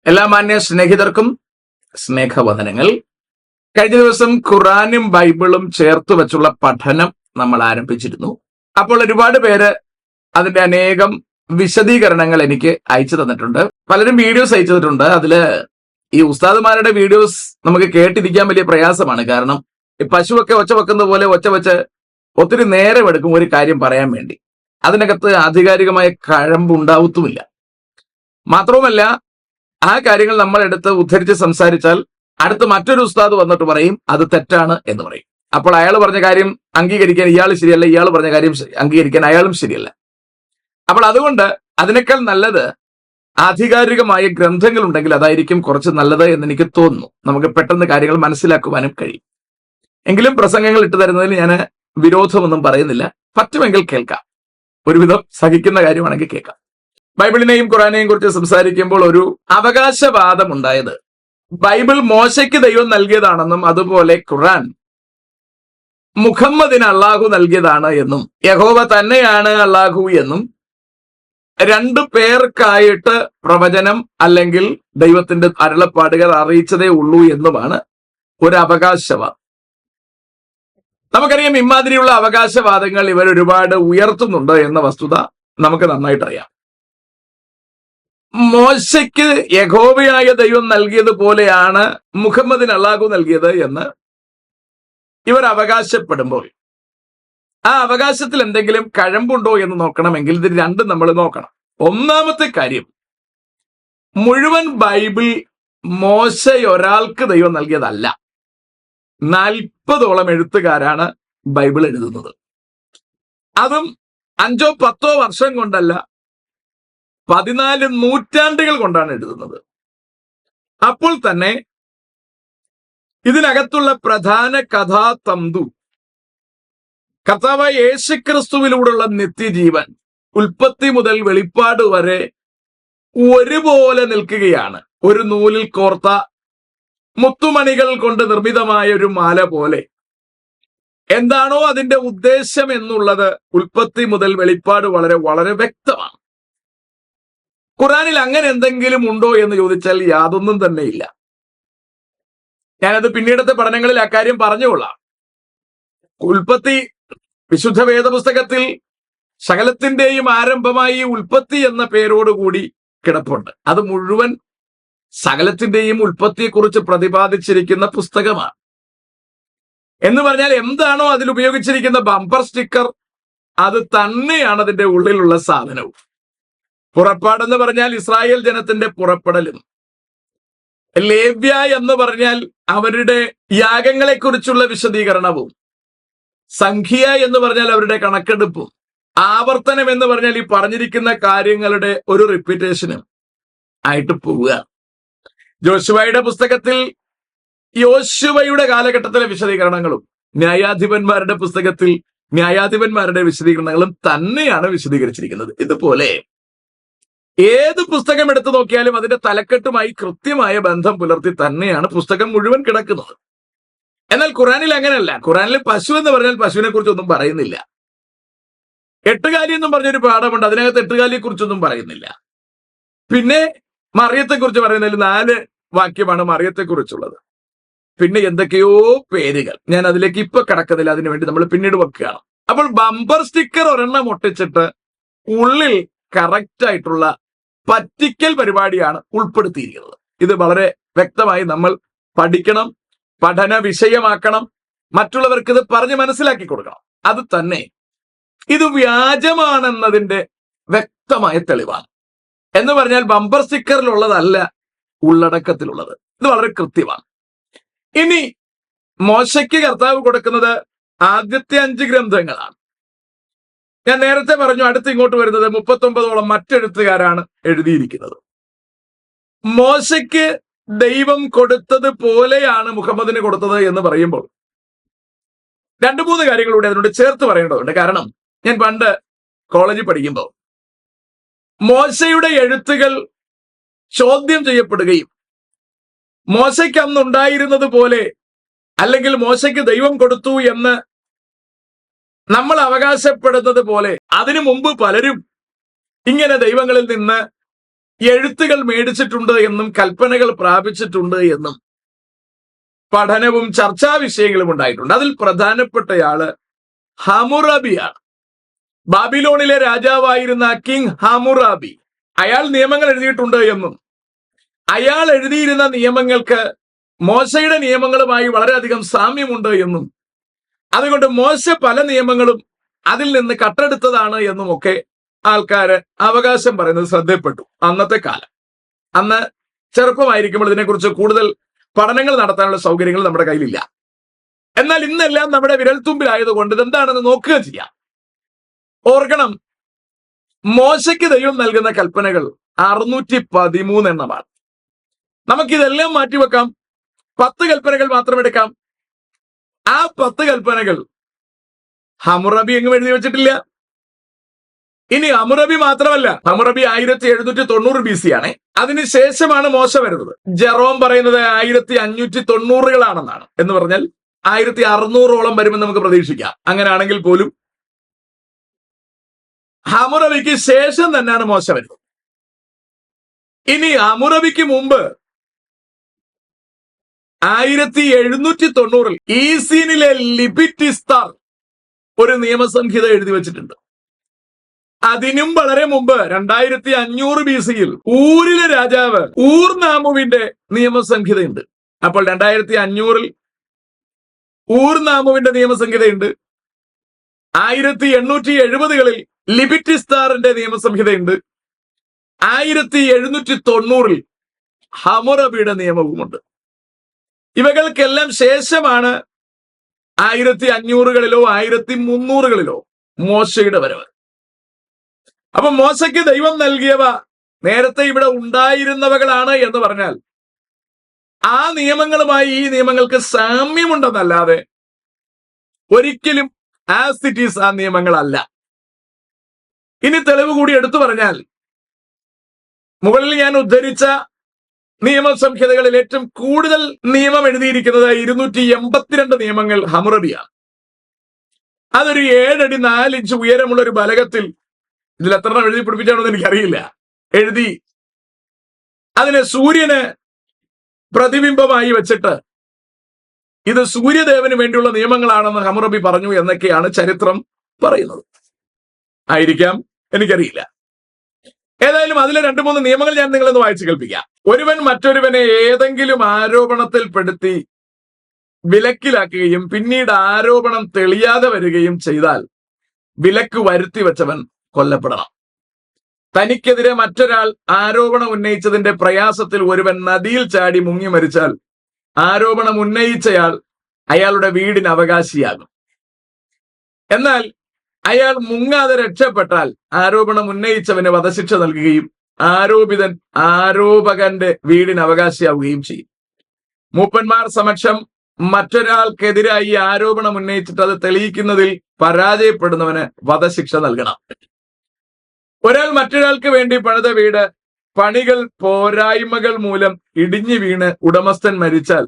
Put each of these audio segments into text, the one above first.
എല്ലാ മാന്യ സ്നേഹിതർക്കും സ്നേഹവന്ദനങ്ങൾ. കഴിഞ്ഞ ദിവസം ഖുറാനും ബൈബിളും ചേർത്ത് വെച്ചുള്ള പഠനം നമ്മൾ ആരംഭിച്ചിരുന്നു. അപ്പോൾ ഒരുപാട് പേര് അതിന്റെ അനേകം വിശദീകരണങ്ങൾ എനിക്ക് അയച്ചു തന്നിട്ടുണ്ട്. പലരും വീഡിയോസ് അയച്ചു തന്നിട്ടുണ്ട്. അതില് ഈ ഉസ്താദുമാരുടെ വീഡിയോസ് നമുക്ക് കേട്ടിരിക്കാൻ വലിയ പ്രയാസമാണ്. കാരണം ഈ പശുവൊക്കെ ഒച്ച വെക്കുന്ന പോലെ ഒച്ച വെച്ച് ഒത്തിരി നേരം എടുക്കും ഒരു കാര്യം പറയാൻ വേണ്ടി. അതിനകത്ത് ആധികാരികമായ കഴമ്പുണ്ടാവത്തുമില്ല. മാത്രവുമല്ല, ആ കാര്യങ്ങൾ നമ്മൾ എടുത്ത് ഉദ്ധരിച്ച് സംസാരിച്ചാൽ അടുത്ത് മറ്റൊരു ഉസ്താദ് വന്നിട്ട് പറയും അത് തെറ്റാണ് എന്ന് പറയും. അപ്പോൾ അയാൾ പറഞ്ഞ കാര്യം അംഗീകരിക്കാൻ ഇയാൾ ശരിയല്ല, ഇയാൾ പറഞ്ഞ കാര്യം അംഗീകരിക്കാൻ അയാളും ശരിയല്ല. അപ്പോൾ അതുകൊണ്ട് അതിനേക്കാൾ നല്ലത് ആധികാരികമായ ഗ്രന്ഥങ്ങൾ ഉണ്ടെങ്കിൽ അതായിരിക്കും കുറച്ച് നല്ലത് എന്ന് എനിക്ക് തോന്നുന്നു. നമുക്ക് പെട്ടെന്ന് കാര്യങ്ങൾ മനസ്സിലാക്കുവാനും കഴിയും. എങ്കിലും പ്രസംഗങ്ങൾ ഇട്ടു തരുന്നതിൽ ഞാൻ വിരോധമൊന്നും പറയുന്നില്ല. പറ്റുമെങ്കിൽ കേൾക്കാം. ഒരുവിധം സഹിക്കുന്ന കാര്യമാണെങ്കിൽ കേൾക്കാം. ബൈബിളിനെയും ഖുറാനെയും കുറിച്ച് സംസാരിക്കുമ്പോൾ ഒരു അവകാശവാദം ഉണ്ടായത് ബൈബിൾ മോശയ്ക്ക് ദൈവം നൽകിയതാണെന്നും അതുപോലെ ഖുറാൻ മുഹമ്മദിന് അള്ളാഹു നൽകിയതാണ് എന്നും യഹോവ തന്നെയാണ് അള്ളാഹു എന്നും രണ്ടു പേർക്കായിട്ട് പ്രവചനം അല്ലെങ്കിൽ ദൈവത്തിന്റെ അരുളപ്പാടുകൾ അറിയിച്ചതേ ഉള്ളൂ എന്നുമാണ് ഒരു അവകാശവാദം. നമുക്കറിയാം, ഇമാതിരിയുള്ള അവകാശവാദങ്ങൾ ഇവർ ഒരുപാട് ഉയർത്തുന്നുണ്ട് എന്ന വസ്തുത നമുക്ക് നന്നായിട്ടറിയാം. മോശയ്ക്ക് യഹോവയായ ദൈവം നൽകിയതുപോലെയാണ് മുഹമ്മദിന് അള്ളാഹു നൽകിയത് എന്ന് ഇവർ അവകാശപ്പെടുമ്പോൾ ആ അവകാശത്തിൽ എന്തെങ്കിലും കഴമ്പുണ്ടോ എന്ന് നോക്കണമെങ്കിൽ ഇത് രണ്ടും നമ്മൾ നോക്കണം. ഒന്നാമത്തെ കാര്യം, മുഴുവൻ ബൈബിൾ മോശയൊരാൾക്ക് ദൈവം നൽകിയതല്ല. 40ഓളം എഴുത്തുകാരാണ് ബൈബിൾ എഴുതുന്നത്. അതും 5-10 വർഷം കൊണ്ടല്ല, 14 നൂറ്റാണ്ടുകൾ കൊണ്ടാണ് എഴുതുന്നത്. അപ്പോൾ തന്നെ ഇതിനകത്തുള്ള പ്രധാന കഥാതന്തു കർത്താവായ യേശുക്രിസ്തുവിലൂടെയുള്ള നിത്യജീവൻ ഉൽപ്പത്തി മുതൽ വെളിപ്പാട് വരെ ഒരുപോലെ നിൽക്കുകയാണ്. ഒരു നൂലിൽ കോർത്ത മുത്തുമണികൾ കൊണ്ട് നിർമ്മിതമായ ഒരു മാല പോലെ. എന്താണോ അതിന്റെ ഉദ്ദേശം എന്നുള്ളത് ഉൽപ്പത്തി മുതൽ വെളിപ്പാട് വളരെ വളരെ വ്യക്തമാണ്. ഖുറാനിൽ അങ്ങനെ എന്തെങ്കിലും ഉണ്ടോ എന്ന് ചോദിച്ചാൽ യാതൊന്നും തന്നെ ഇല്ല. ഞാനത് പിന്നീടത്തെ പഠനങ്ങളിൽ അക്കാര്യം പറഞ്ഞുകൊള്ളാം. ഉൽപ്പത്തി വിശുദ്ധ വേദപുസ്തകത്തിൽ സകലത്തിന്റെയും ആരംഭമായി ഉൽപ്പത്തി എന്ന പേരോടുകൂടി കിടപ്പുണ്ട്. അത് മുഴുവൻ സകലത്തിന്റെയും ഉൽപ്പത്തിയെക്കുറിച്ച് പ്രതിപാദിച്ചിരിക്കുന്ന പുസ്തകമാണ്. എന്ന് പറഞ്ഞാൽ എന്താണോ അതിൽ ഉപയോഗിച്ചിരിക്കുന്ന ബമ്പർ സ്റ്റിക്കർ അത് തന്നെയാണ് അതിന്റെ ഉള്ളിലുള്ള സാധനവും. പുറപ്പാടെന്ന് പറഞ്ഞാൽ ഇസ്രായേൽ ജനത്തിന്റെ പുറപ്പെടലും, ലേവ്യ എന്ന് പറഞ്ഞാൽ അവരുടെ യാഗങ്ങളെക്കുറിച്ചുള്ള വിശദീകരണവും, സംഖ്യ എന്ന് പറഞ്ഞാൽ അവരുടെ കണക്കെടുപ്പും, ആവർത്തനം എന്ന് പറഞ്ഞാൽ ഈ പറഞ്ഞിരിക്കുന്ന കാര്യങ്ങളുടെ ഒരു റിപ്പീറ്റേഷനും ആയിട്ട് പോവുക. യോശുവയുടെ പുസ്തകത്തിൽ യോശുവയുടെ കാലഘട്ടത്തിലെ വിശദീകരണങ്ങളും ന്യായാധിപന്മാരുടെ പുസ്തകത്തിൽ ന്യായാധിപന്മാരുടെ വിശദീകരണങ്ങളും തന്നെയാണ് വിശദീകരിച്ചിരിക്കുന്നത്. ഇതുപോലെ ഏത് പുസ്തകം എടുത്തു നോക്കിയാലും അതിന്റെ തലക്കെട്ടുമായി കൃത്യമായ ബന്ധം പുലർത്തി തന്നെയാണ് പുസ്തകം മുഴുവൻ കിടക്കുന്നത്. എന്നാൽ ഖുറാനിൽ അങ്ങനെയല്ല. ഖുറാനിൽ പശു എന്ന് പറഞ്ഞാൽ പശുവിനെ കുറിച്ചൊന്നും പറയുന്നില്ല. എട്ടുകാലി എന്നും പറഞ്ഞൊരു പാഠമുണ്ട്, അതിനകത്ത് എട്ടുകാലിയെ കുറിച്ചൊന്നും പറയുന്നില്ല. പിന്നെ മറിയത്തെ കുറിച്ച് പറയുന്നതിൽ 4 വാക്യമാണ് മറിയത്തെ കുറിച്ചുള്ളത്. പിന്നെ എന്തൊക്കെയോ പേരുകൾ, ഞാൻ അതിലേക്ക് ഇപ്പൊ കടക്കുന്നില്ല, അതിനുവേണ്ടി നമ്മൾ പിന്നീട് വെക്കുകയാണ്. അപ്പോൾ ബമ്പർ സ്റ്റിക്കർ ഒരെണ്ണം ഒട്ടിച്ചിട്ട് ഉള്ളിൽ കറക്റ്റ് ആയിട്ടുള്ള പറ്റിക്കൽ പരിപാടിയാണ് ഉൾപ്പെടുത്തിയിരിക്കുന്നത്. ഇത് വളരെ വ്യക്തമായി നമ്മൾ പഠിക്കണം, പഠന വിഷയമാക്കണം, മറ്റുള്ളവർക്ക് ഇത് പറഞ്ഞ് മനസ്സിലാക്കി കൊടുക്കണം. അത് തന്നെ ഇത് വ്യാജമാണെന്നതിന്റെ വ്യക്തമായ തെളിവാണ്. എന്ന് പറഞ്ഞാൽ ബമ്പർ സ്റ്റിക്കറിലുള്ളതല്ല ഉള്ളടക്കത്തിലുള്ളത്. ഇത് വളരെ കൃത്യമാണ്. ഇനി മോശയ്ക്ക് കർത്താവ് കൊടുക്കുന്നത് ആദ്യത്തെ 5 ഗ്രന്ഥങ്ങളാണ്. ഞാൻ നേരത്തെ പറഞ്ഞു, അടുത്ത് ഇങ്ങോട്ട് വരുന്നത് 39ഓളം മറ്റെഴുത്തുകാരാണ് എഴുതിയിരിക്കുന്നത്. മോശയ്ക്ക് ദൈവം കൊടുത്തത് പോലെയാണ് മുഹമ്മദിന് കൊടുത്തത് എന്ന് പറയുമ്പോൾ 2-3 കാര്യങ്ങളൂടെ അതിനോട് ചേർത്ത് പറയേണ്ടതുണ്ട്. കാരണം ഞാൻ പണ്ട് കോളേജിൽ പഠിക്കുമ്പോൾ മോശയുടെ എഴുത്തുകൾ ചോദ്യം ചെയ്യപ്പെടുകയും മോശയ്ക്ക് അന്നുണ്ടായിരുന്നത് പോലെ അല്ലെങ്കിൽ മോശയ്ക്ക് ദൈവം കൊടുത്തു എന്ന് നമ്മൾ അവകാശപ്പെടുന്നത് പോലെ അതിനു മുമ്പ് പലരും ഇങ്ങനെ ദൈവങ്ങളിൽ നിന്ന് എഴുത്തുകൾ മേടിച്ചിട്ടുണ്ട് എന്നും കൽപ്പനകൾ പ്രാപിച്ചിട്ടുണ്ട് എന്നും പഠനവും ചർച്ചാ വിഷയങ്ങളും ഉണ്ടായിട്ടുണ്ട്. അതിൽ പ്രധാനപ്പെട്ടയാള് ഹമ്മുറാബിയാണ്. ബാബിലോണിലെ രാജാവായിരുന്ന കിങ് ഹമ്മുറാബി. അയാൾ നിയമങ്ങൾ എഴുതിയിട്ടുണ്ട് എന്നും അയാൾ എഴുതിയിരുന്ന നിയമങ്ങൾക്ക് മോശയുടെ നിയമങ്ങളുമായി വളരെയധികം സാമ്യമുണ്ട് എന്നും അതുകൊണ്ട് മോശ പല നിയമങ്ങളും അതിൽ നിന്ന് കട്ടെടുത്തതാണ് എന്നുമൊക്കെ ആൾക്കാര് അവകാശം പറയുന്നത് ശ്രദ്ധപ്പെട്ടു. അന്നത്തെ കാലം, അന്ന് ചെറുപ്പമായിരിക്കുമ്പോൾ ഇതിനെക്കുറിച്ച് കൂടുതൽ പഠനങ്ങൾ നടത്താനുള്ള സൗകര്യങ്ങൾ നമ്മുടെ കയ്യിലില്ല. എന്നാൽ ഇന്നെല്ലാം നമ്മുടെ വിരൽത്തുമ്പിലായതുകൊണ്ട് ഇതെന്താണെന്ന് നോക്കുക ചെയ്യാം. ഓർക്കണം, മോശയ്ക്ക് ദൈവം നൽകുന്ന കൽപ്പനകൾ 613 എണ്ണമാണ്. നമുക്കിതെല്ലാം മാറ്റിവെക്കാം, 10 കൽപ്പനകൾ മാത്രം എടുക്കാം. ആ 10 കൽപ്പനകൾ ഹമ്മുറാബി എങ്ങും എഴുതി വെച്ചിട്ടില്ല. ഇനി ഹമ്മുറാബി മാത്രമല്ല, ഹമ്മുറാബി 1790 BC ആണ്. അതിനുശേഷമാണ് മോശ വരുന്നത്. ജെറോം പറയുന്നത് 1590കളാണെന്നാണ്. എന്ന് പറഞ്ഞാൽ 1600ഓളം വരുമെന്ന് നമുക്ക് പ്രതീക്ഷിക്കാം. അങ്ങനെയാണെങ്കിൽ പോലും ഹമ്മുറാബിക്ക് ശേഷം തന്നെയാണ് മോശ വരുന്നത്. ഇനി ഹമ്മുറാബിക്ക് മുമ്പ് 1790 ഈസീനിലെ ലിബിറ്റിസ്താർ ഒരു നിയമസംഹിത എഴുതി വെച്ചിട്ടുണ്ട്. അതിനും വളരെ മുമ്പ് 2500 BC ഊരിലെ രാജാവ് ഊർനാമുവിന്റെ നിയമസംഹിതയുണ്ട്. അപ്പോൾ 2500 ഊർനാമുവിന്റെ നിയമസംഹിതയുണ്ട്. 1870കളിൽ ലിബിറ്റിസ്താറിന്റെ നിയമസംഹിതയുണ്ട്. 1790 ഹമ്മുറാബിയുടെ നിയമവുമുണ്ട്. ഇവകൾക്കെല്ലാം ശേഷമാണ് 1500കളിലോ 1300കളിലോ മോശയുടെ വരവ്. അപ്പൊ മോശയ്ക്ക് ദൈവം നൽകിയവ നേരത്തെ ഇവിടെ ഉണ്ടായിരുന്നവകളാണ് എന്ന് പറഞ്ഞാൽ ആ നിയമങ്ങളുമായി ഈ നിയമങ്ങൾക്ക് സാമ്യമുണ്ടെന്നല്ലാതെ ഒരിക്കലും ആസ് ഇറ്റ് ഈസ് ആ നിയമങ്ങളല്ല. ഇനി തെളിവ് കൂടി എടുത്തു പറഞ്ഞാൽ, മുകളിൽ ഞാൻ ഉദ്ധരിച്ച നിയമസംഹിതകളിൽ ഏറ്റവും കൂടുതൽ നിയമം എഴുതിയിരിക്കുന്നത് 282 നിയമങ്ങൾ ഹമ്മുറാബിയാണ്. അതൊരു 7 അടി 4 ഇഞ്ച് ഉയരമുള്ള ഒരു ബലകത്തിൽ, ഇതിൽ എത്ര എഴുതി പിടിപ്പിച്ചാണോ എന്ന് എനിക്കറിയില്ല, എഴുതി അതിനെ സൂര്യന് പ്രതിബിംബമായി വെച്ചിട്ട് ഇത് സൂര്യദേവന് വേണ്ടിയുള്ള നിയമങ്ങളാണെന്ന് ഹമ്മുറാബി പറഞ്ഞു എന്നൊക്കെയാണ് ചരിത്രം പറയുന്നത്. ആയിരിക്കാം, എനിക്കറിയില്ല. ഏതായാലും അതിലെ 2-3 നിയമങ്ങൾ ഞാൻ നിങ്ങളൊന്ന് വായിച്ചു കേൾപ്പിക്കാം. ഒരുവൻ മറ്റൊരുവനെ ഏതെങ്കിലും ആരോപണത്തിൽപ്പെടുത്തി വിലക്കിലാക്കുകയും പിന്നീട് ആരോപണം തെളിയാതെ വരികയും ചെയ്താൽ വിലക്ക് വരുത്തി വെച്ചവൻ കൊല്ലപ്പെടണം. തനിക്കെതിരെ മറ്റൊരാൾ ആരോപണം ഉന്നയിച്ചതിന്റെ പ്രയാസത്തിൽ ഒരുവൻ നദിയിൽ ചാടി മുങ്ങി മരിച്ചാൽ ആരോപണം ഉന്നയിച്ചയാൾ അയാളുടെ വീടിന് അവകാശിയാകും. എന്നാൽ അയാൾ മുങ്ങാതെ രക്ഷപ്പെട്ടാൽ ആരോപണം ഉന്നയിച്ചവന് വധശിക്ഷ നൽകുകയും ആരോപിതൻ ആരോപകന്റെ വീടിന് അവകാശിയാവുകയും ചെയ്യും. മൂപ്പന്മാർ സമക്ഷം മറ്റൊരാൾക്കെതിരായി ആരോപണം ഉന്നയിച്ചിട്ട് അത് തെളിയിക്കുന്നതിൽ പരാജയപ്പെടുന്നവന് വധശിക്ഷ നൽകണം. ഒരാൾ മറ്റൊരാൾക്ക് വേണ്ടി പണിത വീട് പണികൾ പോരായ്മകൾ മൂലം ഇടിഞ്ഞു വീണ് ഉടമസ്ഥൻ മരിച്ചാൽ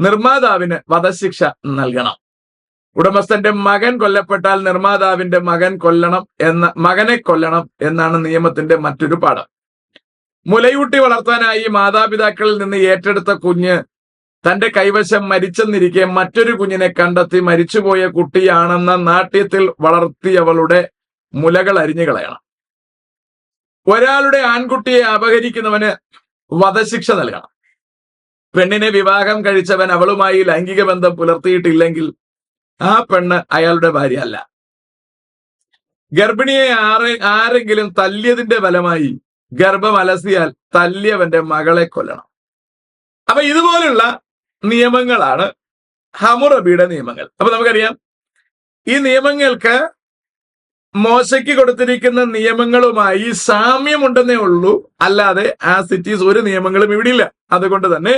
നിർമ്മാതാവിന് വധശിക്ഷ നൽകണം. ഉടമസ്ഥന്റെ മകൻ കൊല്ലപ്പെട്ടാൽ നിർമ്മാതാവിന്റെ മകനെ കൊല്ലണം എന്നാണ് നിയമത്തിന്റെ മറ്റൊരു പാഠം. മുലയൂട്ടി വളർത്താനായി മാതാപിതാക്കളിൽ നിന്ന് ഏറ്റെടുത്ത കുഞ്ഞ് തന്റെ കൈവശം മരിച്ചെന്നിരിക്കെ മറ്റൊരു കുഞ്ഞിനെ കണ്ടെത്തി മരിച്ചുപോയ കുട്ടിയാണെന്ന നാട്യത്തിൽ വളർത്തിയവളുടെ മുലകൾ അരിഞ്ഞു കളയണം. ഒരാളുടെ ആൺകുട്ടിയെ അപഹരിക്കുന്നവന് വധശിക്ഷ നൽകണം. പെണ്ണിനെ വിവാഹം കഴിച്ചവൻ അവളുമായി ലൈംഗിക ബന്ധം പുലർത്തിയിട്ടില്ലെങ്കിൽ ആ പെണ്ണ് അയാളുടെ ഭാര്യ അല്ല. ഗർഭിണിയെ ആരെങ്കിലും തല്ലിയതിന്റെ ഫലമായി ഗർഭം അലസിയാൽ തല്ലിയവന്റെ മകളെ കൊല്ലണം. അപ്പൊ ഇതുപോലുള്ള നിയമങ്ങളാണ് ഹമ്മുറാബിയുടെ നിയമങ്ങൾ. അപ്പൊ നമുക്കറിയാം, ഈ നിയമങ്ങൾക്ക് മോശയ്ക്ക് കൊടുത്തിരിക്കുന്ന നിയമങ്ങളുമായി സാമ്യമുണ്ടെന്നേ ഉള്ളൂ, അല്ലാതെ ആസ് ഇറ്റ് ഈസ് ഒരു നിയമങ്ങളും ഇവിടെയില്ല. അതുകൊണ്ട് തന്നെ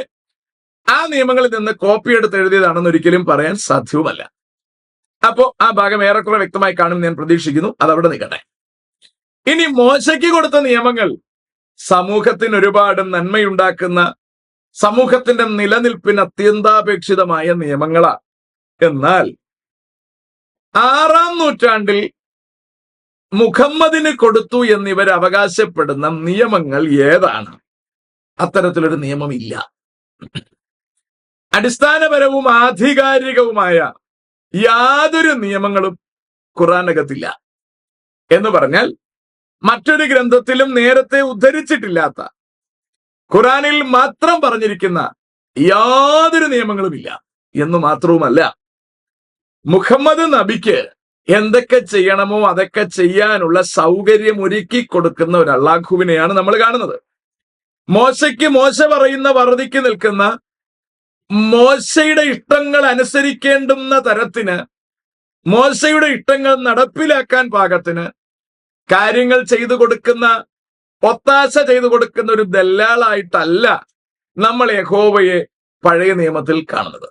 ആ നിയമങ്ങളിൽ നിന്ന് കോപ്പി എടുത്ത് എഴുതിയതാണെന്ന് ഒരിക്കലും പറയാൻ സാധ്യവുമല്ല. അപ്പോ ആ ഭാഗം ഏറെക്കുറെ വ്യക്തമായി കാണും ഞാൻ പ്രതീക്ഷിക്കുന്നു. അതവിടെ നിൽക്കട്ടെ. ഇനി മോശയ്ക്ക് കൊടുത്ത നിയമങ്ങൾ സമൂഹത്തിന് ഒരുപാട് നന്മയുണ്ടാക്കുന്ന, സമൂഹത്തിന്റെ നിലനിൽപ്പിന് അത്യന്താപേക്ഷിതമായ നിയമങ്ങളാണ്. എന്നാൽ 6-ാം നൂറ്റാണ്ടിൽ മുഹമ്മദിന് കൊടുത്തു എന്നിവർ അവകാശപ്പെടുന്ന നിയമങ്ങൾ ഏതാണ്? അത്തരത്തിലൊരു നിയമമില്ല. അടിസ്ഥാനപരവും ആധികാരികവുമായ യാതൊരു നിയമങ്ങളും ഖുർആനകത്തില്ല. എന്ന് പറഞ്ഞാൽ മറ്റൊരു ഗ്രന്ഥത്തിലും നേരത്തെ ഉദ്ധരിച്ചിട്ടില്ലാത്ത, ഖുർആനിൽ മാത്രം പറഞ്ഞിരിക്കുന്ന യാതൊരു നിയമങ്ങളുമില്ല എന്ന് മാത്രവുമല്ല, മുഹമ്മദ് നബിക്ക് എന്തൊക്കെ ചെയ്യണമോ അതൊക്കെ ചെയ്യാനുള്ള സൗകര്യം ഒരുക്കി കൊടുക്കുന്ന ഒരു അല്ലാഹുവിനെയാണ് നമ്മൾ കാണുന്നത്. മോശയ്ക്ക് മോശ പറയുന്ന വറുതിക്ക് നിൽക്കുന്ന, മോശയുടെ ഇഷ്ടങ്ങൾ അനുസരിക്കേണ്ടുന്ന തരത്തിന്, മോശയുടെ ഇഷ്ടങ്ങൾ നടപ്പിലാക്കാൻ പാകത്തിന് കാര്യങ്ങൾ ചെയ്തു കൊടുക്കുന്ന, ഒത്താശ ചെയ്തു കൊടുക്കുന്ന ഒരു ദല്ലാളായിട്ടല്ല നമ്മൾ യഹോവയെ പഴയ നിയമത്തിൽ കാണുന്നത്.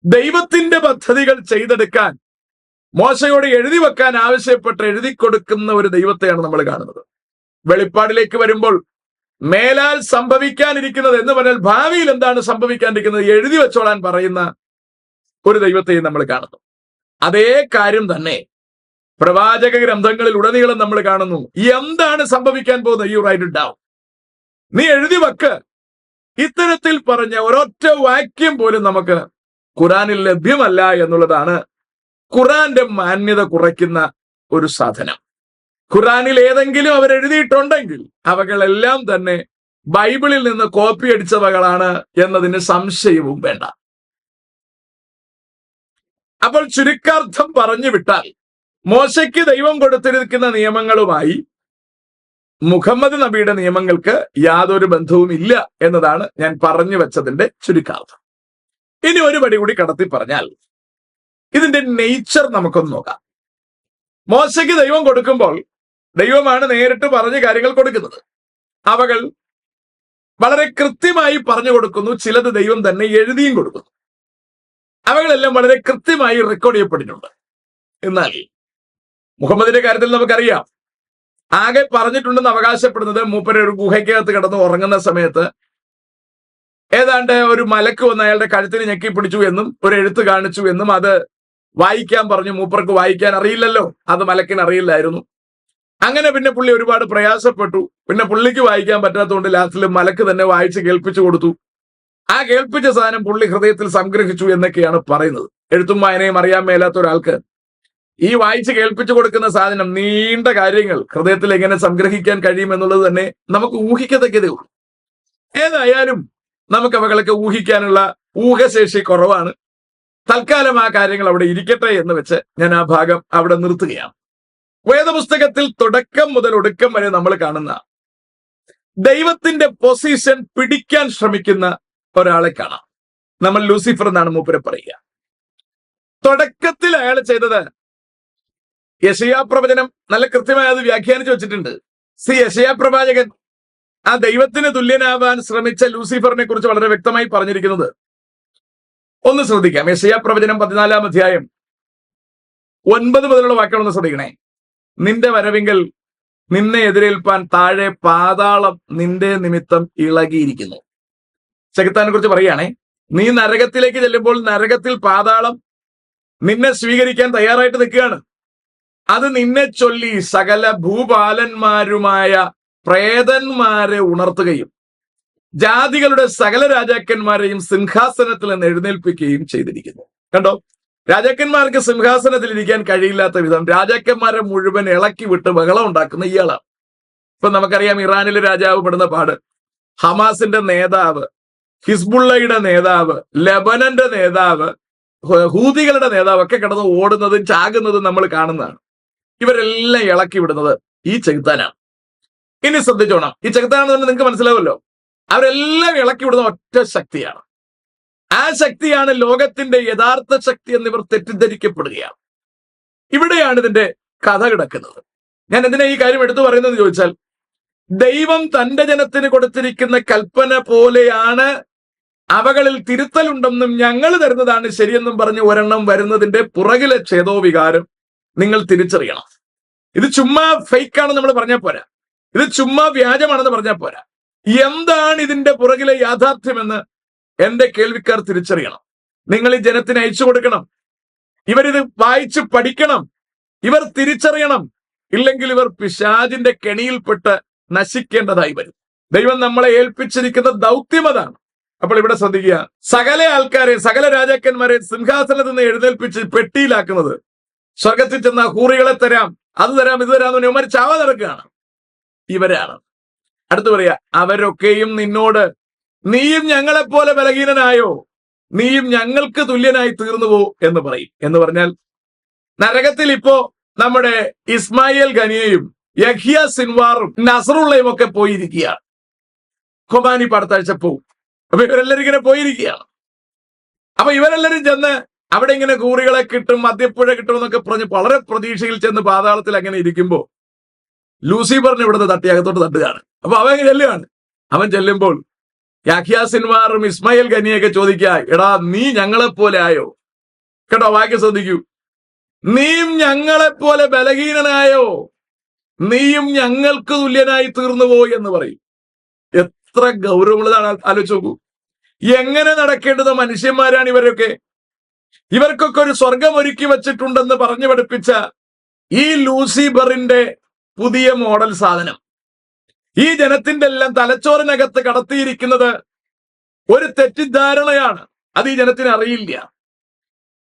ദൈവത്തിന്റെ പദ്ധതികൾ ചെയ്തെടുക്കാൻ മോശയോട് എഴുതി വെക്കാൻ ആവശ്യപ്പെട്ട് എഴുതി കൊടുക്കുന്ന ഒരു ദൈവത്തെയാണ് നമ്മൾ കാണുന്നത്. വെളിപ്പാടിലേക്ക് വരുമ്പോൾ മേലാൽ സംഭവിക്കാനിരിക്കുന്നത് എന്ന് പറഞ്ഞാൽ ഭാവിയിൽ എന്താണ് സംഭവിക്കാനിരിക്കുന്നത് എഴുതി വെച്ചോളാൻ പറയുന്ന ഒരു ദൈവത്തെയും നമ്മൾ കാണുന്നു. അതേ കാര്യം തന്നെ പ്രവാചക ഗ്രന്ഥങ്ങളിൽ ഉടനീളം നമ്മൾ കാണുന്നു. എന്താണ് സംഭവിക്കാൻ പോകുന്നത്? യു റൈറ്റ് ഇറ്റ് ഡൗൺ, നീ എഴുതി വെക്ക്. ഇത്തരത്തിൽ പറഞ്ഞ ഒരൊറ്റ വാക്യം പോലും നമുക്ക് ഖുറാനിൽ ലഭ്യമല്ല എന്നുള്ളതാണ് ഖുറാന്റെ മാന്യത കുറയ്ക്കുന്ന ഒരു സാധനം. ഖുറാനിൽ ഏതെങ്കിലും അവർ എഴുതിയിട്ടുണ്ടെങ്കിൽ അവകളെല്ലാം തന്നെ ബൈബിളിൽ നിന്ന് കോപ്പി അടിച്ചവകളാണ് എന്നതിന് സംശയവും വേണ്ട. അപ്പോൾ ചുരുക്കാർത്ഥം പറഞ്ഞു വിട്ടാൽ, മോശയ്ക്ക് ദൈവം കൊടുത്തിരിക്കുന്ന നിയമങ്ങളുമായി മുഹമ്മദ് നബിയുടെ നിയമങ്ങൾക്ക് യാതൊരു ബന്ധവും ഇല്ല എന്നതാണ് ഞാൻ പറഞ്ഞു വെച്ചതിന്റെ ചുരുക്കാർത്ഥം. ഇനി ഒരു പടി കൂടി കടത്തി പറഞ്ഞാൽ ഇതിന്റെ നേച്ചർ നമുക്കൊന്ന് നോക്കാം. മോശയ്ക്ക് ദൈവം കൊടുക്കുമ്പോൾ ദൈവമാണ് നേരിട്ട് പറഞ്ഞ് കാര്യങ്ങൾ കൊടുക്കുന്നത്. അവകൾ വളരെ കൃത്യമായി പറഞ്ഞു കൊടുക്കുന്നു. ചിലത് ദൈവം തന്നെ എഴുതിയും കൊടുക്കുന്നു. അവകളെല്ലാം വളരെ കൃത്യമായി റെക്കോർഡ് ചെയ്യപ്പെട്ടിട്ടുണ്ട്. എന്നാൽ മുഹമ്മദിന്റെ കാര്യത്തിൽ നമുക്കറിയാം, ആകെ പറഞ്ഞിട്ടുണ്ടെന്ന് അവകാശപ്പെടുന്നത് മൂപ്പര് ഒരു ഗുഹയ്ക്കകത്ത് കിടന്ന് ഉറങ്ങുന്ന സമയത്ത് ഏതാണ്ട് ഒരു മലക്ക് വന്ന് അയാളുടെ കഴുത്തിന് ഞെക്കി പിടിച്ചു എന്നും ഒരു എഴുത്ത് കാണിച്ചു എന്നും അത് വായിക്കാൻ പറഞ്ഞു. മൂപ്പർക്ക് വായിക്കാൻ അറിയില്ലല്ലോ, അത് മലക്കിന് അറിയില്ലായിരുന്നു. അങ്ങനെ പിന്നെ പുള്ളി ഒരുപാട് പ്രയാസപ്പെട്ടു. പിന്നെ പുള്ളിക്ക് വായിക്കാൻ പറ്റാത്തതുകൊണ്ട് ലാസ്റ്റിൽ മലക്ക് തന്നെ വായിച്ച് കേൾപ്പിച്ചു കൊടുത്തു. ആ കേൾപ്പിച്ച സാധനം പുള്ളി ഹൃദയത്തിൽ സംഗ്രഹിച്ചു എന്നൊക്കെയാണ് പറയുന്നത്. എഴുത്തും വായനയും അറിയാൻ മേലാത്ത ഒരാൾക്ക് ഈ വായിച്ച് കേൾപ്പിച്ചു കൊടുക്കുന്ന സാധനം, നീണ്ട കാര്യങ്ങൾ ഹൃദയത്തിൽ എങ്ങനെ സംഗ്രഹിക്കാൻ കഴിയും എന്നുള്ളത് തന്നെ നമുക്ക് ഊഹിക്കത്തക്കതേ ഉള്ളൂ. ഏതായാലും നമുക്ക് അവകളൊക്കെ ഊഹിക്കാനുള്ള ഊഹശേഷി കുറവാണ്. തൽക്കാലം ആ കാര്യങ്ങൾ അവിടെ ഇരിക്കട്ടെ എന്ന് വെച്ച് ഞാൻ ആ ഭാഗം അവിടെ നിർത്തുകയാണ്. വേദപുസ്തകത്തിൽ തുടക്കം മുതൽ ഒടുക്കം വരെ നമ്മൾ കാണുന്ന ദൈവത്തിന്റെ പൊസിഷൻ പിടിക്കാൻ ശ്രമിക്കുന്ന ഒരാളെ കാണാം. നമ്മൾ ലൂസിഫർ എന്നാണ് മൂപ്പരെ പറയുക. തുടക്കത്തിൽ അയാൾ ചെയ്തത്, യെശയ്യാ പ്രവചനം നല്ല കൃത്യമായി അത് വ്യാഖ്യാനിച്ചു വെച്ചിട്ടുണ്ട്. യെശയ്യാ പ്രവാചകൻ ആ ദൈവത്തിന് തുല്യനാവാൻ ശ്രമിച്ച ലൂസിഫറിനെ കുറിച്ച് വളരെ വ്യക്തമായി പറഞ്ഞിരിക്കുന്നത് ഒന്ന് ശ്രദ്ധിക്കാം. യെശയ്യാ പ്രവചനം 14-ാം അധ്യായം 9 മുതലുള്ള വാക്യങ്ങളൊന്ന് ശ്രദ്ധിക്കണേ. നിന്റെ വരവിങ്കൽ നിന്നെ എതിരേൽപ്പാൻ താഴെ പാതാളം നിന്റെ നിമിത്തം ഇളകിയിരിക്കുന്നു. ചെകുത്താനെ കുറിച്ച് പറയുകയാണേ, നീ നരകത്തിലേക്ക് ചെല്ലുമ്പോൾ നരകത്തിൽ പാതാളം നിന്നെ സ്വീകരിക്കാൻ തയ്യാറായിട്ട് നിൽക്കുകയാണ്. അത് നിന്നെ ചൊല്ലി സകല ഭൂപാലന്മാരുമായ പ്രേതന്മാരെ ഉണർത്തുകയും ജാതികളുടെ സകല രാജാക്കന്മാരെയും സിംഹാസനത്തിൽ നിന്ന് എഴുന്നേൽപ്പിക്കുകയും ചെയ്തിരിക്കുന്നു. കണ്ടോ, രാജാക്കന്മാർക്ക് സിംഹാസനത്തിൽ ഇരിക്കാൻ കഴിയില്ലാത്ത വിധം രാജാക്കന്മാരെ മുഴുവൻ ഇളക്കി വിട്ട് ബഹളം ഉണ്ടാക്കുന്ന ഇയാളാണ്. ഇപ്പൊ നമുക്കറിയാം ഇറാനിലെ രാജാവ് പെടുന്ന പാട്, ഹമാസിന്റെ നേതാവ്, ഹിസ്ബുള്ളയുടെ നേതാവ്, ലെബനന്റെ നേതാവ്, ഹൂതികളുടെ നേതാവ് ഒക്കെ കിടന്ന് ഓടുന്നതും ചാകുന്നതും നമ്മൾ കാണുന്നതാണ്. ഇവരെല്ലാം ഇളക്കി വിടുന്നത് ഈ ചെകുത്താനാണ്. ഇനി ശ്രദ്ധിച്ചോണം, ഈ ചെകുത്താനാണെന്ന് നിങ്ങൾക്ക് മനസ്സിലാവുമല്ലോ. അവരെല്ലാം ഇളക്കി വിടുന്ന ഒറ്റ ശക്തിയാണ്. ആ ശക്തിയാണ് ലോകത്തിന്റെ യഥാർത്ഥ ശക്തി എന്നിവർ തെറ്റിദ്ധരിക്കപ്പെടുകയാണ്. ഇവിടെയാണ് ഇതിന്റെ കഥ കിടക്കുന്നത്. ഞാൻ എന്തിനാ ഈ കാര്യം എടുത്തു പറയുന്നത് ചോദിച്ചാൽ, ദൈവം തന്റെ ജനത്തിന് കൊടുത്തിരിക്കുന്ന കൽപ്പന പോലെയാണ് അവകളിൽ തിരുത്തലുണ്ടെന്നും ഞങ്ങൾ തരുന്നതാണ് ശരിയെന്നും പറഞ്ഞ് ഒരെണ്ണം വരുന്നതിന്റെ പുറകിലെ ഛേദോവികാരം നിങ്ങൾ തിരിച്ചറിയണം. ഇത് ചുമ്മാ ഫേക്കാണെന്ന് നമ്മൾ പറഞ്ഞാൽ പോരാ, ഇത് ചുമ്മാ വ്യാജമാണെന്ന് പറഞ്ഞാൽ പോരാ. എന്താണ് ഇതിന്റെ പുറകിലെ യാഥാർത്ഥ്യമെന്ന് എന്റെ കേൾവിക്കാർ തിരിച്ചറിയണം. നിങ്ങൾ ഈ ജനത്തിന് അയച്ചു കൊടുക്കണം. ഇവരിത് വായിച്ച് പഠിക്കണം. ഇവർ തിരിച്ചറിയണം ഇല്ലെങ്കിൽ ഇവർ പിശാചിന്റെ കെണിയിൽപ്പെട്ട് നശിക്കേണ്ടതായി വരും. ദൈവം നമ്മളെ ഏൽപ്പിച്ചിരിക്കുന്ന ദൗത്യം അതാണ്. അപ്പോൾ ഇവിടെ ശ്രദ്ധിക്കുക, സകല ആൾക്കാരെ, സകല രാജാക്കന്മാരെ സിംഹാസനത്തിൽ നിന്ന് എഴുന്നേൽപ്പിച്ച് പെട്ടിയിലാക്കുന്നത്, സ്വർഗത്തിൽ ചെന്ന ഹൂറികളെ തരാം, അത് തരാം, ഇത് തരാം എന്ന് ഇവന്മാർ ചാവ നടക്കുകയാണ്. ഇവരാണ്. അടുത്ത് പറയാ, അവരൊക്കെയും നിന്നോട് നീയും ഞങ്ങളെപ്പോലെ ബലഹീനനായോ, നീയും ഞങ്ങൾക്ക് തുല്യനായി തീർന്നുവോ എന്ന് പറയും. എന്ന് പറഞ്ഞാൽ നരകത്തിൽ ഇപ്പോ നമ്മുടെ ഇസ്മായിൽ ഖനിയയും യഹ്യ സിൻവാറും നസറുള്ളയും ഒക്കെ പോയിരിക്കുകയാണ്. ഖൊബാനി അടുത്താഴ്ച പോവും. അപ്പൊ ഇവരെല്ലാരും ഇങ്ങനെ പോയിരിക്കുകയാണ്. അപ്പൊ ഇവരെല്ലാരും ചെന്ന് അവിടെ ഇങ്ങനെ കൂറികളെ കിട്ടും, മദ്യപ്പുഴ കിട്ടും എന്നൊക്കെ പറഞ്ഞ് വളരെ പ്രതീക്ഷയിൽ ചെന്ന് പാതാളത്തിൽ അങ്ങനെ ഇരിക്കുമ്പോ ലൂസിഫറിന് ഇവിടുന്ന് തട്ടിയകത്തോട്ട് തട്ടുകയാണ്. അപ്പൊ അവൻ ചെല്ലുകയാണ്. അവൻ ചെല്ലുമ്പോൾ യാഹ്യ സിൻവാറും ഇസ്മായിൽ ഖനിയൊക്കെ ചോദിക്കുക, എടാ നീ ഞങ്ങളെപ്പോലെ ആയോ? കേട്ടോ, വാക്യം ശ്രദ്ധിക്കൂ. നീയും ഞങ്ങളെപ്പോലെ ബലഹീനനായോ, നീയും ഞങ്ങൾക്ക് തുല്യനായി തീർന്നുവോ എന്ന് പറയും. എത്ര ഗൗരവമുള്ളതാണ്, ആലോചിച്ച് നോക്കൂ. എങ്ങനെ നടക്കേണ്ടുന്ന മനുഷ്യന്മാരാണ് ഇവരൊക്കെ. ഇവർക്കൊക്കെ ഒരു സ്വർഗം ഒരുക്കി വച്ചിട്ടുണ്ടെന്ന് പറഞ്ഞു പഠിപ്പിച്ച ഈ ലൂസിഫറിന്റെ പുതിയ മോഡൽ സാധനം ഈ ജനത്തിന്റെ എല്ലാം തലച്ചോറിനകത്ത് കടത്തിയിരിക്കുന്നത് ഒരു തെറ്റിദ്ധാരണയാണ്. അത് ഈ ജനത്തിന് അറിയില്ല.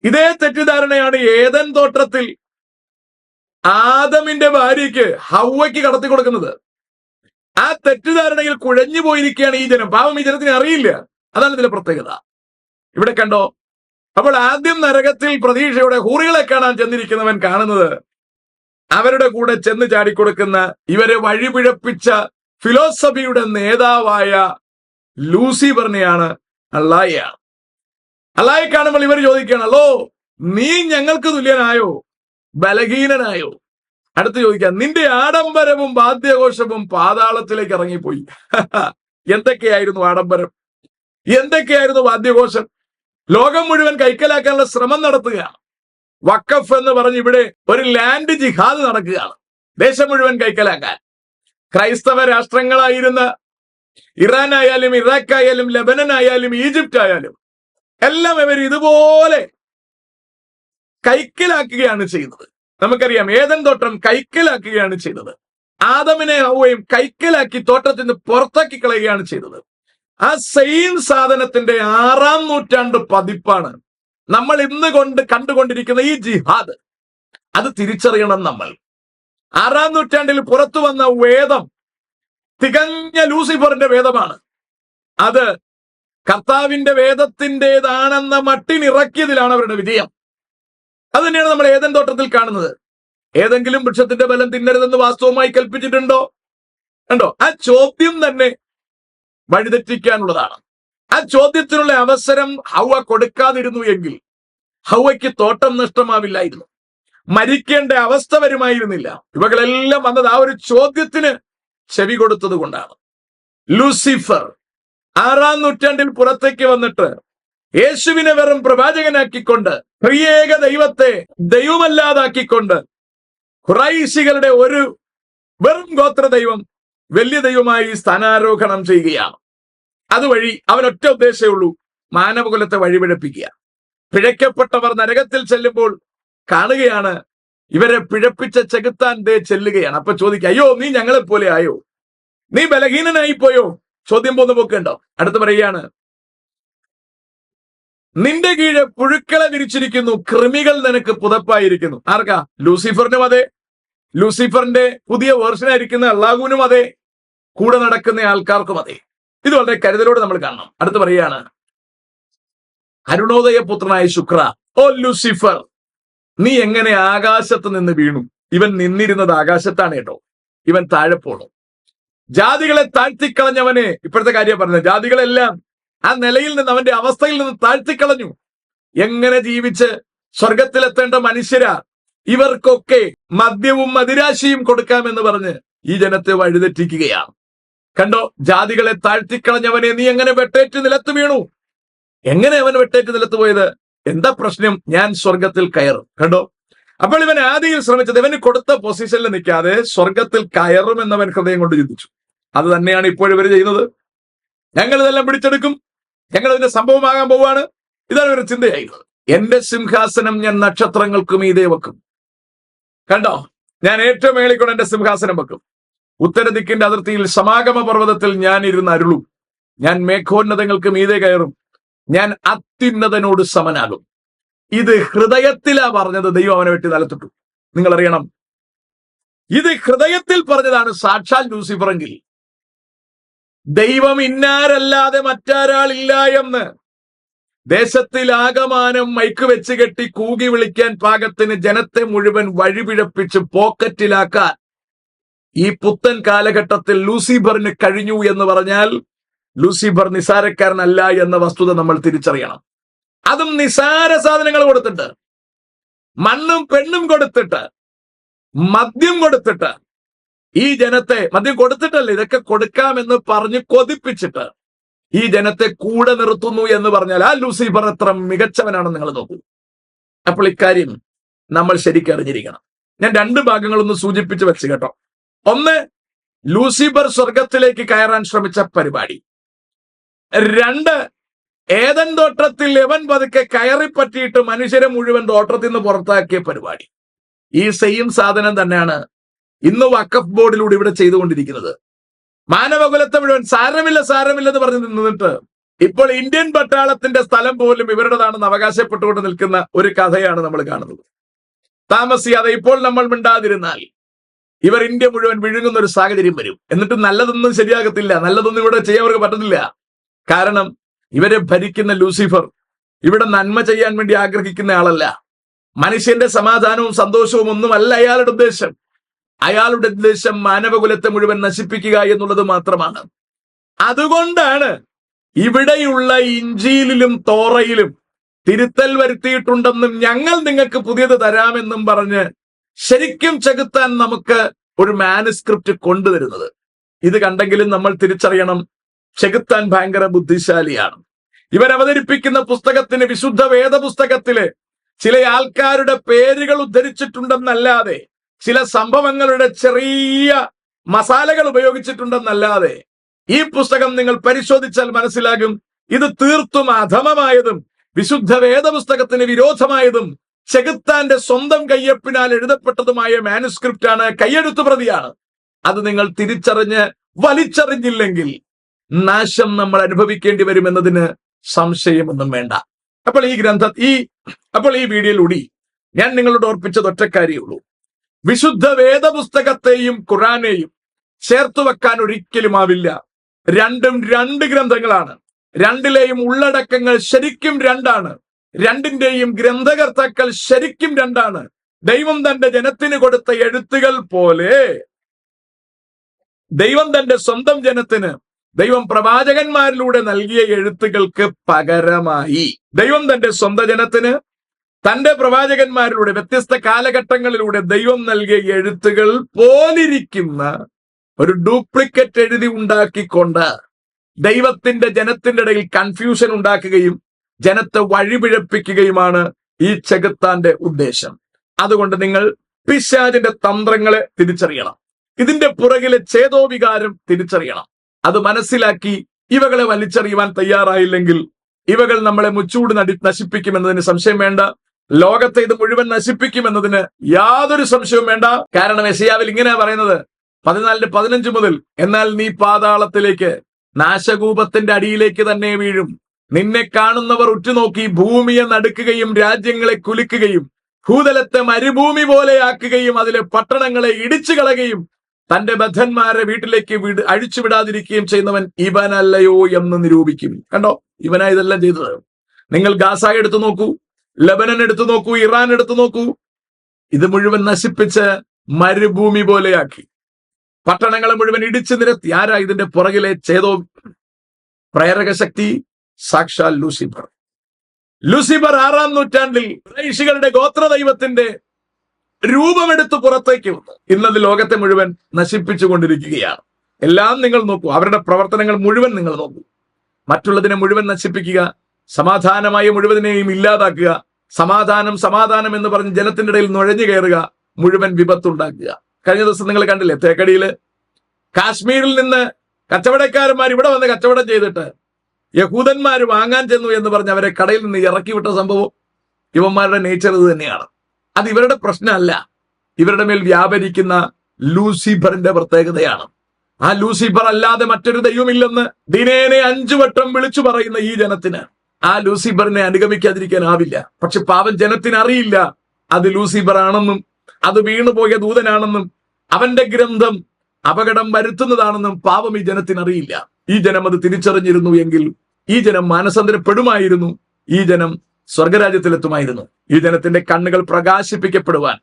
ഇതേ തെറ്റിദ്ധാരണയാണ് ഏദൻ തോട്ടത്തിൽ ആദമിന്റെ ഭാര്യയ്ക്ക് ഹവ്വയ്ക്ക് കടത്തി കൊടുക്കുന്നത്. ആ തെറ്റിദ്ധാരണയിൽ കുഴഞ്ഞു പോയിരിക്കുകയാണ് ഈ ജനം. പാവം ഈ ജനത്തിന് അറിയില്ല. അതാണ് ഇതിന്റെ പ്രത്യേകത. ഇവിടെ കണ്ടോ, അപ്പോൾ ആദ്യം നരകത്തിൽ പ്രതീക്ഷയോടെ ഹൂറികളെ കാണാൻ ചെന്നിരിക്കുന്നവൻ കാണുന്നത് അവരുടെ കൂടെ ചെന്ന് ചാടിക്കൊടുക്കുന്ന ഇവരെ വഴിപിഴപ്പിച്ച ഫിലോസഫിയുടെ നേതാവായ ലൂസിഫറിനെയാണ്, അള്ളാഹയാണ്. അള്ളാഹയെ കാണുമ്പോൾ ഇവർ ചോദിക്കുകയാണല്ലോ, നീ ഞങ്ങൾക്ക് തുല്യനായോ, ബലഹീനനായോ? അടുത്ത് ചോദിക്കാം, നിന്റെ ആഡംബരവും വാദ്യഘോഷവും പാതാളത്തിലേക്ക് ഇറങ്ങിപ്പോയി. എന്തൊക്കെയായിരുന്നു ആഡംബരം, എന്തൊക്കെയായിരുന്നു വാദ്യഘോഷം? ലോകം മുഴുവൻ കൈക്കലാക്കാനുള്ള ശ്രമം നടത്തുകയാണ്. വഖഫ് എന്ന് പറഞ്ഞ് ഇവിടെ ഒരു ലാൻഡ് ജിഹാദ് നടക്കുകയാണ്, ദേശം മുഴുവൻ കൈക്കലാക്കാൻ. ക്രൈസ്തവ രാഷ്ട്രങ്ങളായിരുന്ന ഇറാൻ ആയാലും ഇറാഖ് ആയാലും ലെബനൻ ആയാലും ഈജിപ്റ്റ് ആയാലും എല്ലാം ഇവർ ഇതുപോലെ കൈക്കലാക്കുകയാണ് ചെയ്യുന്നത്. നമുക്കറിയാം, ഏദൻ തോട്ടം കൈക്കലാക്കുകയാണ് ചെയ്തത്. ആദമിനെ ഹവ്വയും കൈക്കലാക്കി തോട്ടത്തിൽ നിന്ന് പുറത്താക്കി കളയുകയാണ് ചെയ്തത്. ആ സെയിം സാധനത്തിന്റെ 6-ാം നൂറ്റാണ്ട് പതിപ്പാണ് നമ്മൾ ഇന്ന് കണ്ടുകൊണ്ടിരിക്കുന്ന ഈ ജിഹാദ്. അത് തിരിച്ചറിയണം നമ്മൾ. 6-ാം നൂറ്റാണ്ടിൽ പുറത്തു വന്ന വേദം തികഞ്ഞ ലൂസിഫറിന്റെ വേദമാണ്. അത് കർത്താവിന്റെ വേദത്തിൻ്റെതാണെന്ന മട്ടിനിറക്കിയതിലാണ് അവരുടെ വിജയം. അത് തന്നെയാണ് നമ്മൾ ഏദൻ തോട്ടത്തിൽ കാണുന്നത്. ഏതെങ്കിലും വൃക്ഷത്തിന്റെ ബലം തിന്നരുതെന്ന് വാസ്തവമായി കൽപ്പിച്ചിട്ടുണ്ടോ? കണ്ടോ, ആ ചോദ്യം തന്നെ വഴിതെറ്റിക്കാനുള്ളതാണ്. ആ ചോദ്യത്തിനുള്ള അവസരം ഹവ്വ കൊടുക്കാതിരുന്നു എങ്കിൽ ഹവ്വയ്ക്ക് തോട്ടം നഷ്ടമാവില്ലായിരുന്നു, മരിക്കേണ്ട അവസ്ഥ വരുമായിരുന്നില്ല. ഇവകളെല്ലാം വന്നത് ആ ഒരു ചോദ്യത്തിന് ചെവി കൊടുത്തത് കൊണ്ടാണ്. ലൂസിഫർ 6-ാം നൂറ്റാണ്ടിൽ പുറത്തേക്ക് വന്നിട്ട് യേശുവിനെ വെറും പ്രവാചകനാക്കിക്കൊണ്ട് ത്രിയേക ദൈവത്തെ ദൈവമല്ലാതാക്കിക്കൊണ്ട് ഖുറൈശികളുടെ ഒരു വെറും ഗോത്ര ദൈവം വലിയ ദൈവമായി സ്ഥാനാരോഹണം ചെയ്യുകയാണ്. അതുവഴി അവനൊറ്റ ഉദ്ദേശമേ ഉള്ളൂ, മാനവകുലത്തെ വഴിപിഴപ്പിക്കുക. പിഴയ്ക്കപ്പെട്ടവർ നരകത്തിൽ ചെല്ലുമ്പോൾ കാണുകയാണ് ഇവരെ പിഴപ്പിച്ച ചെകുത്താൻ ദേ ചെല്ലുകയാണ്. അപ്പൊ ചോദിക്കുക, അയ്യോ നീ ഞങ്ങളെ പോലെ ആയോ, നീ ബലഹീനനായി പോയോ? ചോദ്യം പോന്ന് പോക്കുണ്ടോ? അടുത്ത് പറയുകയാണ്, നിന്റെ കീഴെ പുഴുക്കളെ വിരിച്ചിരിക്കുന്നു, കൃമികൾ നിനക്ക് പുതപ്പായിരിക്കുന്നു. ആർക്കാ? ലൂസിഫറിനും അതെ, ലൂസിഫറിന്റെ പുതിയ വേർഷനായിരിക്കുന്ന അള്ളാഹുവിനും അതെ, കൂടെ നടക്കുന്ന ആൾക്കാർക്കും അതെ. ഇത് വളരെ കരുതലോടെ നമ്മൾ കാണണം. അടുത്ത് പറയുകയാണ്, അരുണോദയ പുത്രനായ ശുക്ര, ഓ ലൂസിഫർ, നീ എങ്ങനെ ആകാശത്ത് നിന്ന് വീണു? ഇവൻ നിന്നിരുന്നത് ആകാശത്താണ് കേട്ടോ, ഇവൻ താഴെ പോണു. ജാതികളെ താഴ്ത്തിക്കളഞ്ഞവനെ, ഇപ്പോഴത്തെ കാര്യം പറഞ്ഞത്, ജാതികളെല്ലാം ആ നിലയിൽ നിന്ന്, അവന്റെ അവസ്ഥയിൽ നിന്ന് താഴ്ത്തിക്കളഞ്ഞു. എങ്ങനെ ജീവിച്ച് സ്വർഗത്തിലെത്തേണ്ട മനുഷ്യരാ, ഇവർക്കൊക്കെ മദ്യവും മദിരാശിയും കൊടുക്കാമെന്ന് പറഞ്ഞ് ഈ ജനത്തെ വഴിതെറ്റിക്കുകയാണ്. കണ്ടോ, ജാതികളെ താഴ്ത്തിക്കളഞ്ഞവനെ നീ എങ്ങനെ വെട്ടേറ്റ് നിലത്ത് വീണു? എങ്ങനെ അവൻ വെട്ടേറ്റ് നിലത്ത് പോയത്? എന്താ പ്രശ്നം? ഞാൻ സ്വർഗത്തിൽ കയറും. കണ്ടോ, അപ്പോൾ ഇവൻ ആദിയിൽ ശ്രമിച്ചത് ഇവന് കൊടുത്ത പൊസിഷനിൽ നിൽക്കാതെ സ്വർഗത്തിൽ കയറുമെന്നവൻ ഹൃദയം കൊണ്ട് ചിന്തിച്ചു. അത് തന്നെയാണ് ഇപ്പോൾ ഇവർ ചെയ്യുന്നത്. ഞങ്ങൾ ഇതെല്ലാം പിടിച്ചെടുക്കും, ഞങ്ങൾ ഇതിന്റെ സംഭവമാകാൻ പോവാണ്. ഇതാണ് ഒരു ചിന്തയായിരുന്നത്. എന്റെ സിംഹാസനം ഞാൻ നക്ഷത്രങ്ങൾക്ക് മീതെ വെക്കും. കണ്ടോ, ഞാൻ ഏറ്റവും മേളിക്കൊണ്ട് എന്റെ സിംഹാസനം വെക്കും. ഉത്തരദിക്കിന്റെ അതിർത്തിയിൽ സമാഗമ പർവ്വതത്തിൽ ഞാൻ ഇരുന്ന് അരുളും. ഞാൻ മേഘോന്നതങ്ങൾക്ക് മീതെ കയറും. ഞാൻ അത്യുന്നതനോട് സമനാകും. ഇത് ഹൃദയത്തിലാ പറഞ്ഞത്. ദൈവം അവനെ വെട്ടി നിലത്തിട്ടു. നിങ്ങൾ അറിയണം, ഇത് ഹൃദയത്തിൽ പറഞ്ഞതാണ് സാക്ഷാൽ ലൂസിഫറെങ്കിൽ ദൈവം ഇന്നാരല്ലാതെ മറ്റാരാളില്ല എന്ന് ദേശത്തിൽ ആകമാനം മൈക്ക് വെച്ച് കെട്ടി കൂകി വിളിക്കാൻ പാകത്തിന് ജനത്തെ മുഴുവൻ വഴിപിഴപ്പിച്ച് പോക്കറ്റിലാക്കാൻ ഈ പുത്തൻ കാലഘട്ടത്തിൽ ലൂസിഫറിന് കഴിഞ്ഞു എന്ന് പറഞ്ഞാൽ ലൂസിഫർ നിസാരക്കാരനല്ല എന്ന വസ്തുത നമ്മൾ തിരിച്ചറിയണം. അതും നിസാര സാധനങ്ങൾ കൊടുത്തിട്ട്, മണ്ണും പെണ്ണും കൊടുത്തിട്ട്, മദ്യം കൊടുത്തിട്ട്, ഈ ജനത്തെ മദ്യം കൊടുത്തിട്ടല്ല, ഇതൊക്കെ കൊടുക്കാമെന്ന് പറഞ്ഞ് കൊതിപ്പിച്ചിട്ട് ഈ ജനത്തെ കൂടെ നിർത്തുന്നു എന്ന് പറഞ്ഞാൽ ആ ലൂസിഫർ എത്ര മികച്ചവനാണെന്ന് നിങ്ങൾ നോക്കൂ. അപ്പോൾ ഇക്കാര്യം നമ്മൾ ശരിക്കും അറിഞ്ഞിരിക്കണം. ഞാൻ രണ്ട് ഭാഗങ്ങളൊന്ന് സൂചിപ്പിച്ച് വെച്ച് കേട്ടോ. ഒന്ന്, ലൂസിഫർ സ്വർഗത്തിലേക്ക് കയറാൻ ശ്രമിച്ച പരിപാടി. രണ്ട്, ഏദൻ തോട്ടത്തിൽ യവൻ പതുക്കെ കയറി പറ്റിയിട്ട് മനുഷ്യരെ മുഴുവൻ തോട്ടത്തിൽ നിന്ന് പുറത്താക്കിയ പരിപാടി. ഈ സെയിം സാധനം തന്നെയാണ് ഇന്ന് വഖഫ് ബോർഡിലൂടെ ഇവിടെ ചെയ്തുകൊണ്ടിരിക്കുന്നത്. മാനവകുലത്തെ മുഴുവൻ സാരമില്ലെന്ന് പറഞ്ഞു നിന്നിട്ട് ഇപ്പോൾ ഇന്ത്യൻ പട്ടാളത്തിന്റെ സ്ഥലം പോലും ഇവരുടേതാണെന്ന് അവകാശപ്പെട്ടുകൊണ്ട് നിൽക്കുന്ന ഒരു കഥയാണ് നമ്മൾ കാണുന്നത്. താമസിയാതെ ഇപ്പോൾ നമ്മൾ മിണ്ടാതിരുന്നാൽ ഇവർ ഇന്ത്യ മുഴുവൻ വിഴുങ്ങുന്ന ഒരു സാഹചര്യം വരും. എന്നിട്ടും നല്ലതൊന്നും ശരിയാകത്തില്ല, നല്ലതൊന്നും ഇവിടെ ചെയ്യാൻ അവർക്ക് പറ്റുന്നില്ല. കാരണം ഇവരെ ഭരിക്കുന്ന ലൂസിഫർ ഇവിടെ നന്മ ചെയ്യാൻ വേണ്ടി ആഗ്രഹിക്കുന്ന ആളല്ല. മനുഷ്യന്റെ സമാധാനവും സന്തോഷവും ഒന്നുമല്ല അയാളുടെ ഉദ്ദേശം. അയാളുടെ ഉദ്ദേശം മാനവകുലത്തെ മുഴുവൻ നശിപ്പിക്കുക എന്നുള്ളത് മാത്രമാണ്. അതുകൊണ്ടാണ് ഇവിടെയുള്ള ഇഞ്ചീലിലും തോറയിലും തിരുത്തൽ വരുത്തിയിട്ടുണ്ടെന്നും ഞങ്ങൾ നിങ്ങൾക്ക് പുതിയത് തരാമെന്നും പറഞ്ഞ് ശരിക്കും ചെകുത്താൻ നമുക്ക് ഒരു മാനുസ്ക്രിപ്റ്റ് കൊണ്ടുവരുന്നത്. ഇത് കണ്ടെങ്കിലും നമ്മൾ തിരിച്ചറിയണം, ചെകുത്താൻ ഭയങ്കര ബുദ്ധിശാലിയാണ്. ഇവരവതരിപ്പിക്കുന്ന പുസ്തകത്തിന്, വിശുദ്ധ വേദപുസ്തകത്തില് ചില ആൾക്കാരുടെ പേരുകൾ ഉദ്ധരിച്ചിട്ടുണ്ടെന്നല്ലാതെ, ചില സംഭവങ്ങളുടെ ചെറിയ മസാലകൾ ഉപയോഗിച്ചിട്ടുണ്ടെന്നല്ലാതെ ഈ പുസ്തകം നിങ്ങൾ പരിശോധിച്ചാൽ മനസ്സിലാകും ഇത് തീർത്തും അധമമായതും വിശുദ്ധ വേദപുസ്തകത്തിന് വിരോധമായതും ചെകുത്താന്റെ സ്വന്തം കയ്യൊപ്പിനാൽ എഴുതപ്പെട്ടതുമായ മാനുസ്ക്രിപ്റ്റ് ആണ്, കയ്യെഴുത്തു പ്രതിയാണ്. അത് നിങ്ങൾ തിരിച്ചറിഞ്ഞ് വലിച്ചെറിഞ്ഞില്ലെങ്കിൽ നാശം നമ്മൾ അനുഭവിക്കേണ്ടി വരുമെന്നതിന് സംശയമൊന്നും വേണ്ട. അപ്പോൾ ഈ വീഡിയോയിലൂടെ ഞാൻ നിങ്ങളോട് ഓർപ്പിച്ചത് ഒറ്റക്കാരിയുള്ളൂ. വിശുദ്ധ വേദപുസ്തകത്തെയും ഖുറാനെയും ചേർത്ത് വെക്കാൻ ഒരിക്കലും ആവില്ല. രണ്ടും രണ്ട് ഗ്രന്ഥങ്ങളാണ്. രണ്ടിലെയും ഉള്ളടക്കങ്ങൾ ശരിക്കും രണ്ടാണ്. രണ്ടിന്റെയും ഗ്രന്ഥകർത്താക്കൾ ശരിക്കും രണ്ടാണ്. ദൈവം തന്റെ ജനത്തിന് കൊടുത്ത എഴുത്തുകൾ പോലെ ദൈവം തന്റെ സ്വന്തം ജനത്തിന് ദൈവം പ്രവാചകന്മാരിലൂടെ നൽകിയ എഴുത്തുകൾക്ക് പകരമായി ദൈവം തന്റെ സ്വന്തം ജനത്തിന് തന്റെ പ്രവാചകന്മാരിലൂടെ വ്യത്യസ്ത കാലഘട്ടങ്ങളിലൂടെ ദൈവം നൽകിയ എഴുത്തുകൾ പോലിരിക്കുന്ന ഒരു ഡ്യൂപ്ലിക്കേറ്റ് എഴുതി ഉണ്ടാക്കിക്കൊണ്ട് ദൈവത്തിന്റെ ജനത്തിന്റെ ഇടയിൽ കൺഫ്യൂഷൻ ഉണ്ടാക്കുകയും ജനത്തെ വഴിപിഴപ്പിക്കുകയുമാണ് ഈ ചെകുത്താന്റെ ഉദ്ദേശം. അതുകൊണ്ട് നിങ്ങൾ പിശാചിന്റെ തന്ത്രങ്ങളെ തിരിച്ചറിയണം. ഇതിന്റെ പുറകിലെ ചേതോവികാരം തിരിച്ചറിയണം. അത് മനസ്സിലാക്കി ഇവകളെ വലിച്ചെറിയുവാൻ തയ്യാറായില്ലെങ്കിൽ ഇവകൾ നമ്മളെ മുച്ചൂട് നശിപ്പിക്കുമെന്നതിന് സംശയം വേണ്ട. ലോകത്തെ ഇത് മുഴുവൻ നശിപ്പിക്കുമെന്നതിന് യാതൊരു സംശയവും വേണ്ട. കാരണം യെശയ്യാവിൽ ഇങ്ങനെ പറയുന്നത് 14:15 മുതൽ, എന്നാൽ നീ പാതാളത്തിലേക്ക്, നാശകൂപത്തിന്റെ അടിയിലേക്ക് തന്നെ വീഴും. നിന്നെ കാണുന്നവർ ഉറ്റുനോക്കി ഭൂമിയെ നടുക്കുകയും രാജ്യങ്ങളെ കുലുക്കുകയും ഭൂതലത്തെ മരുഭൂമി പോലെയാക്കുകയും അതിലെ പട്ടണങ്ങളെ ഇടിച്ചു കളയുകയും തന്റെ ബദ്ധന്മാരെ വീട്ടിലേക്ക് അഴിച്ചുവിടാതിരിക്കുകയും ചെയ്യുന്നവൻ ഇവനല്ലയോ എന്ന് നിരൂപിക്കും. കണ്ടോ, ഇവനാ ഇതെല്ലാം ചെയ്തത്. നിങ്ങൾ ഗാസ എടുത്തു നോക്കൂ, ലബനൻ എടുത്തു നോക്കൂ, ഇറാൻ എടുത്തു നോക്കൂ. ഇത് മുഴുവൻ നശിപ്പിച്ച് മരുഭൂമി പോലെയാക്കി, പട്ടണങ്ങളെ മുഴുവൻ ഇടിച്ചു നിരത്തി. ആരാ ഇതിന്റെ പുറകിലെ പ്രേരക ശക്തി? സാക്ഷാൽ ലൂസിഫർ. 6-ാം നൂറ്റാണ്ടിൽ ഋഷികളുടെ ഗോത്രദൈവത്തിന്റെ രൂപമെടുത്ത് പുറത്തേക്ക് വന്നു ഇന്നത് ലോകത്തെ മുഴുവൻ നശിപ്പിച്ചുകൊണ്ടിരിക്കുകയാണ്. എല്ലാം നിങ്ങൾ നോക്കൂ, അവരുടെ പ്രവർത്തനങ്ങൾ മുഴുവൻ നിങ്ങൾ നോക്കൂ. മറ്റുള്ളതിനെ മുഴുവൻ നശിപ്പിക്കുക, സമാധാനമായ മുഴുവതിനെയും ഇല്ലാതാക്കുക, സമാധാനം എന്ന് പറഞ്ഞ് ജനത്തിന്റെ ഇടയിൽ നുഴഞ്ഞു കയറുക, മുഴുവൻ വിപത്തുണ്ടാക്കുക. കഴിഞ്ഞ ദിവസം നിങ്ങൾ കണ്ടില്ലേ, തേക്കടിയില് കാശ്മീരിൽ നിന്ന് കച്ചവടക്കാരന്മാർ ഇവിടെ വന്ന് കച്ചവടം ചെയ്തിട്ട് യഹൂദന്മാർ വാങ്ങാൻ ചെന്നു എന്ന് പറഞ്ഞ് അവരെ കടയിൽ നിന്ന് ഇറക്കി വിട്ട സംഭവം. ഇവന്മാരുടെ നേച്ചർ ഇത് തന്നെയാണ്. അത് ഇവരുടെ പ്രശ്നമല്ല. ഇവരുടെ മേൽ വ്യാപരിക്കുന്ന ലൂസിഫറിന്റെ പ്രത്യേകതയാണ്. ആ ലൂസിഫർ അല്ലാതെ മറ്റൊരു ദൈവമില്ലെന്ന് ദിനേനെ 5 വട്ടം വിളിച്ചു പറയുന്ന ഈ ജനത്തിന് ആ ലൂസിഫറിനെ അനുഗമിക്കാതിരിക്കാനാവില്ല. പക്ഷെ പാവം ജനത്തിന് അറിയില്ല അത് ലൂസിഫർ ആണെന്നും അത് വീണുപോയ ദൂതനാണെന്നും അവന്റെ ഗ്രന്ഥം അപകടം വരുത്തുന്നതാണെന്നും പാവം ഈ ജനത്തിന് അറിയില്ല. ഈ ജനം അത് തിരിച്ചറിഞ്ഞിരുന്നു എങ്കിൽ ഈ ജനം മാനസാന്തരപ്പെടുമായിരുന്നു, ഈ ജനം സ്വർഗരാജ്യത്തിലെത്തുമായിരുന്നു. ഈ ജനത്തിന്റെ കണ്ണുകൾ പ്രകാശിപ്പിക്കപ്പെടുവാൻ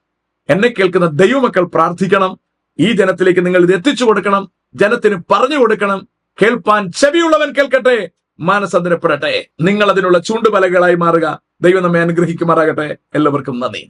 എന്നെ കേൾക്കുന്ന ദൈവമക്കൾ പ്രാർത്ഥിക്കണം. ഈ ജനത്തിലേക്ക് നിങ്ങൾ ഇത് എത്തിച്ചു കൊടുക്കണം, ജനത്തിന് പറഞ്ഞു കൊടുക്കണം. കേൾപ്പാൻ ചെവിയുള്ളവൻ കേൾക്കട്ടെ, മാനസാന്തരപ്പെടട്ടെ. നിങ്ങൾ അതിനുള്ള ചൂണ്ടുപലകളായി മാറുക. ദൈവം നമ്മെ അനുഗ്രഹിക്കുമാറാകട്ടെ. എല്ലാവർക്കും നന്ദി.